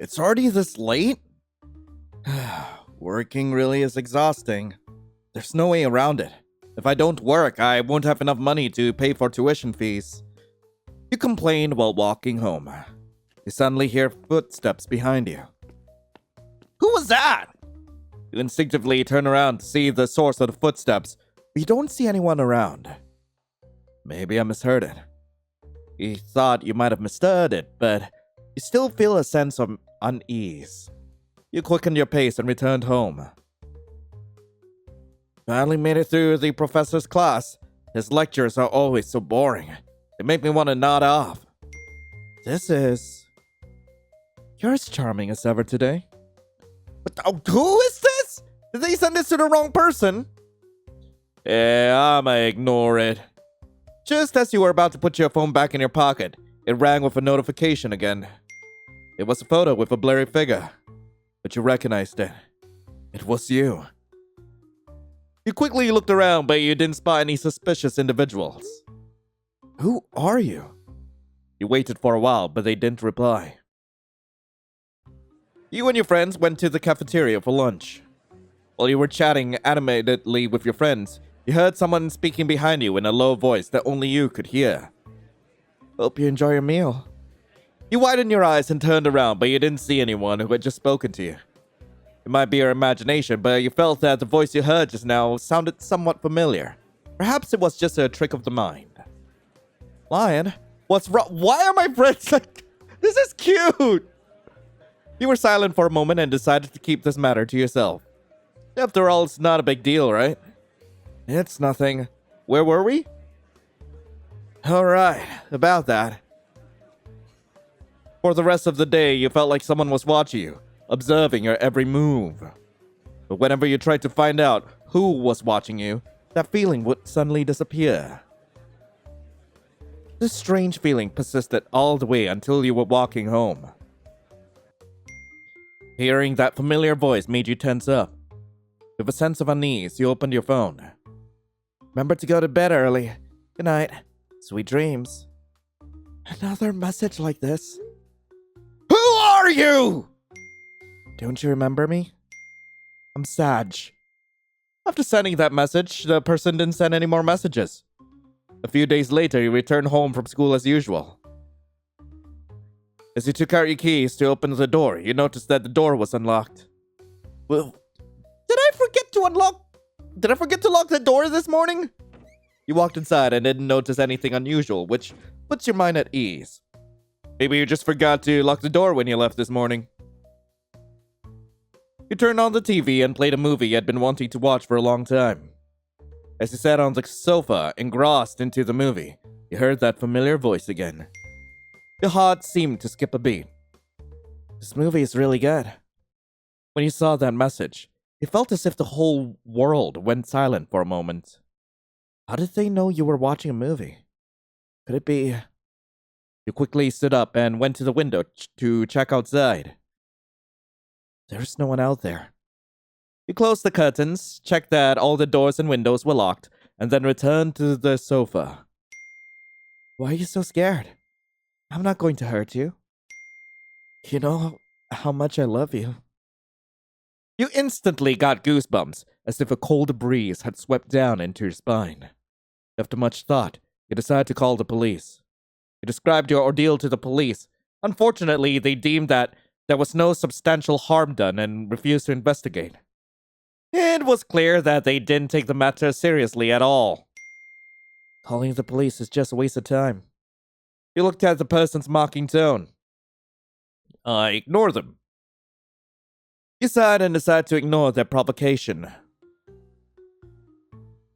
It's already this late? Working really is exhausting. There's no way around it. If I don't work, I won't have enough money to pay for tuition fees. You complain while walking home. You suddenly hear footsteps behind you. Who was that? You instinctively turn around to see the source of the footsteps, but you don't see anyone around. Maybe I misheard it. You thought you might have misheard it, but you still feel a sense of unease. You quickened your pace and returned home. Finally made it through the professor's class. His lectures are always so boring. They make me want to nod off. You're as charming as ever today. But who is this? Did they send this to the wrong person? Yeah, I'ma ignore it. Just as you were about to put your phone back in your pocket, it rang with a notification again. It was a photo with a blurry figure, but you recognized it. It was you. You quickly looked around, but you didn't spot any suspicious individuals. Who are you? You waited for a while, but they didn't reply. You and your friends went to the cafeteria for lunch. While you were chatting animatedly with your friends, you heard someone speaking behind you in a low voice that only you could hear. Hope you enjoy your meal. You widened your eyes and turned around, but you didn't see anyone who had just spoken to you. It might be your imagination, but you felt that the voice you heard just now sounded somewhat familiar. Perhaps it was just a trick of the mind. Lion, what's wrong? Why are my friends like... This is cute! You were silent for a moment and decided to keep this matter to yourself. After all, it's not a big deal, right? It's nothing. Where were we? Alright, about that. For the rest of the day, you felt like someone was watching you, observing your every move. But whenever you tried to find out who was watching you, that feeling would suddenly disappear. This strange feeling persisted all the way until you were walking home. Hearing that familiar voice made you tense up. With a sense of unease, you opened your phone. Remember to go to bed early. Good night. Sweet dreams. Another message like this. Who are you? Don't you remember me? I'm Saj. After sending that message, the person didn't send any more messages. A few days later, you returned home from school as usual. As you took out your keys to open the door, you noticed that the door was unlocked. Well, did I forget to lock the door this morning? You walked inside and didn't notice anything unusual, which puts your mind at ease. Maybe you just forgot to lock the door when you left this morning. You turned on the TV and played a movie you had been wanting to watch for a long time. As you sat on the sofa, engrossed into the movie, you heard that familiar voice again. Your heart seemed to skip a beat. This movie is really good. When you saw that message, it felt as if the whole world went silent for a moment. How did they know you were watching a movie? Could it be... You quickly stood up and went to the window to check outside. There's no one out there. You closed the curtains, checked that all the doors and windows were locked, and then returned to the sofa. Why are you so scared? I'm not going to hurt you. You know how much I love you. You instantly got goosebumps, as if a cold breeze had swept down into your spine. After much thought, you decided to call the police. You described your ordeal to the police. Unfortunately, they deemed that there was no substantial harm done and refused to investigate. It was clear that they didn't take the matter seriously at all. Calling the police is just a waste of time. You looked at the person's mocking tone. I ignore them. You sighed and decided to ignore their provocation.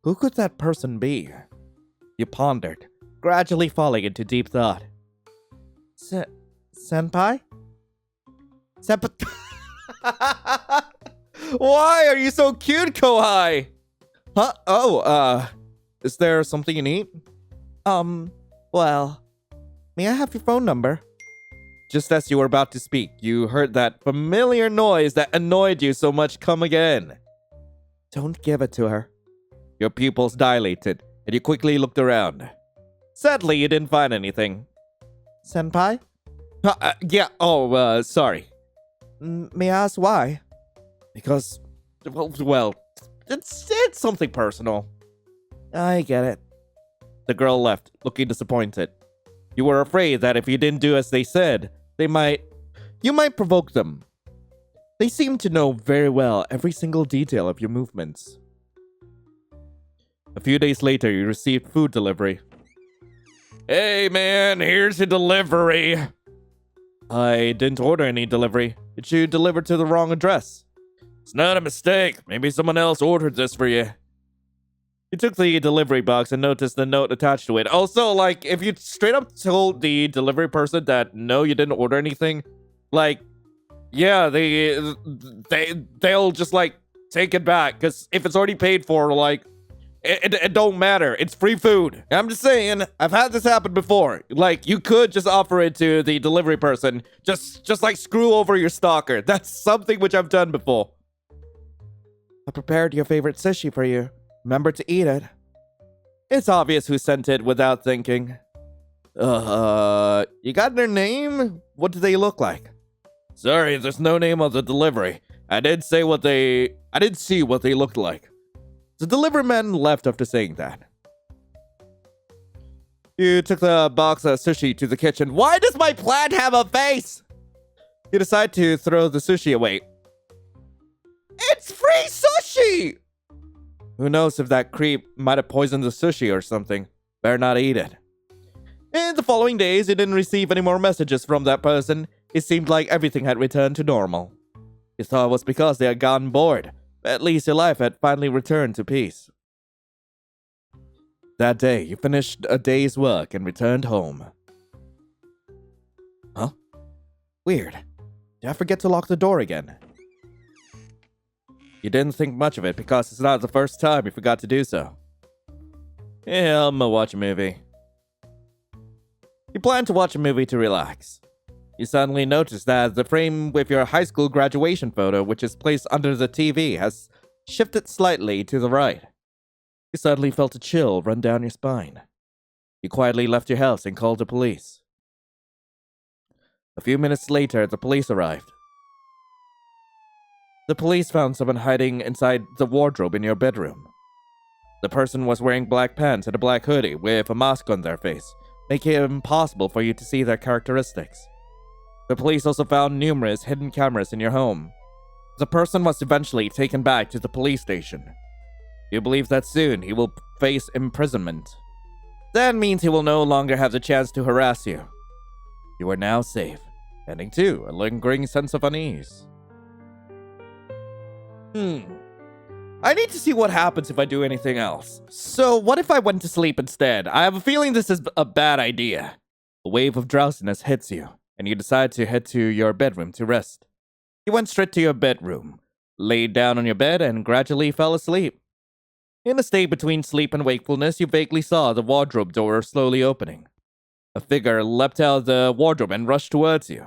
Who could that person be? You pondered, gradually falling into deep thought. Senpai? Why are you so cute, Kohai? Huh? Oh, is there something you need? Well, may I have your phone number? Just as you were about to speak, you heard that familiar noise that annoyed you so much come again. Don't give it to her. Your pupils dilated, and you quickly looked around. Sadly, you didn't find anything. Senpai? Yeah, sorry. May I ask why? Because, well, it's something personal. I get it. The girl left, looking disappointed. You were afraid that if you didn't do as they said, you might provoke them. They seem to know very well every single detail of your movements. A few days later, you received food delivery. Hey man, here's your delivery. I didn't order any delivery. Did you deliver to the wrong address? It's not a mistake. Maybe someone else ordered this for you. You took the delivery box and noticed the note attached to it. Also, like, if you straight up told the delivery person that no, you didn't order anything, like, yeah, they'll just like take it back, because if it's already paid for, like, it don't matter. It's free food. I'm just saying, I've had this happen before. Like, you could just offer it to the delivery person. Just like screw over your stalker. That's something which I've done before. I prepared your favorite sushi for you. Remember to eat it. It's obvious who sent it without thinking. You got their name? What do they look like? Sorry, there's no name on the delivery. I didn't see what they looked like. The delivery man left after saying that. You took the box of sushi to the kitchen. Why does my plant have a face? You decide to throw the sushi away. It's free sushi! Who knows if that creep might have poisoned the sushi or something. Better not eat it. In the following days, you didn't receive any more messages from that person. It seemed like everything had returned to normal. You thought it was because they had gotten bored. But at least your life had finally returned to peace. That day, you finished a day's work and returned home. Huh? Weird. Did I forget to lock the door again? You didn't think much of it because it's not the first time you forgot to do so. Yeah, I'm gonna watch a movie. You plan to watch a movie to relax. You suddenly notice that the frame with your high school graduation photo, which is placed under the TV, has shifted slightly to the right. You suddenly felt a chill run down your spine. You quietly left your house and called the police. A few minutes later, the police arrived. The police found someone hiding inside the wardrobe in your bedroom. The person was wearing black pants and a black hoodie with a mask on their face, making it impossible for you to see their characteristics. The police also found numerous hidden cameras in your home. The person was eventually taken back to the police station. You believe that soon he will face imprisonment. That means he will no longer have the chance to harass you. You are now safe, ending to a lingering sense of unease. I need to see what happens if I do anything else. So what if I went to sleep instead? I have a feeling this is a bad idea. A wave of drowsiness hits you, and you decide to head to your bedroom to rest. You went straight to your bedroom, laid down on your bed, and gradually fell asleep. In a state between sleep and wakefulness, you vaguely saw the wardrobe door slowly opening. A figure leapt out of the wardrobe and rushed towards you.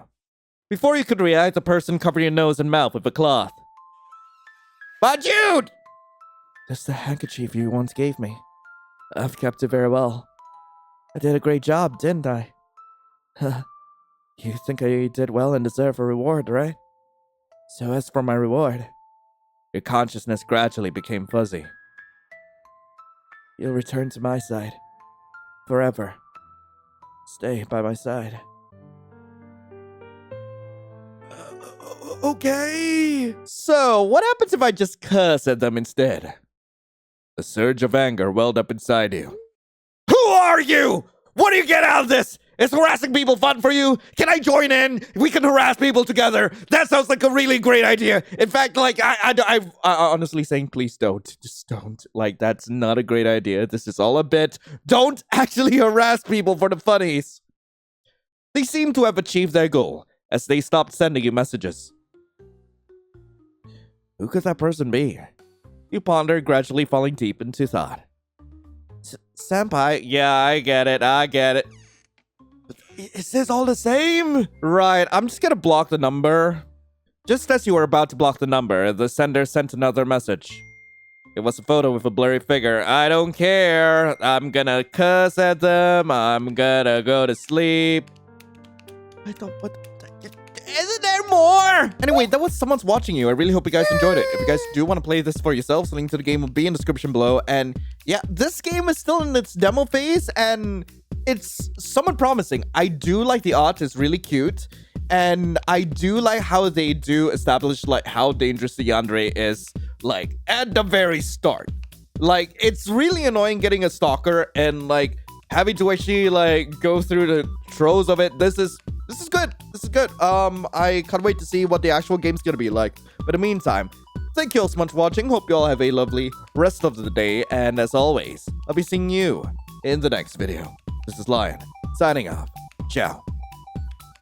Before you could react, the person covered your nose and mouth with a cloth. But Jude! That's the handkerchief you once gave me. I've kept it very well. I did a great job, didn't I? You think I did well and deserve a reward, right? So as for my reward, your consciousness gradually became fuzzy. You'll return to my side. Forever. Stay by my side. Okay. So, what happens if I just curse at them instead? A surge of anger welled up inside you. Who are you? What do you get out of this? Is harassing people fun for you? Can I join in? We can harass people together. That sounds like a really great idea. In fact, like, I honestly saying, please don't. Just don't. Like, that's not a great idea. This is all a bit. Don't actually harass people for the funnies. They seem to have achieved their goal, as they stopped sending you messages. Who could that person be? You ponder, gradually falling deep into thought. Senpai? Yeah, I get it. Is this all the same? Right, I'm just gonna block the number. Just as you were about to block the number, the sender sent another message. It was a photo with a blurry figure. I don't care. I'm gonna cuss at them. I'm gonna go to sleep. I don't... What? Isn't there more? Anyway, that was Someone's Watching You. I really hope you guys enjoyed it. If you guys do want to play this for yourselves, the link to the game will be in the description below. And yeah, this game is still in its demo phase, and it's somewhat promising. I do like the art. It's really cute. And I do like how they do establish like how dangerous the yandere is, like at the very start. Like, it's really annoying getting a stalker and like having to actually like go through the throes of it. This is good. This is good. I can't wait to see what the actual game's gonna be like. But in the meantime, thank you all so much for watching. Hope you all have a lovely rest of the day. And as always, I'll be seeing you in the next video. This is Lion, signing off. Ciao.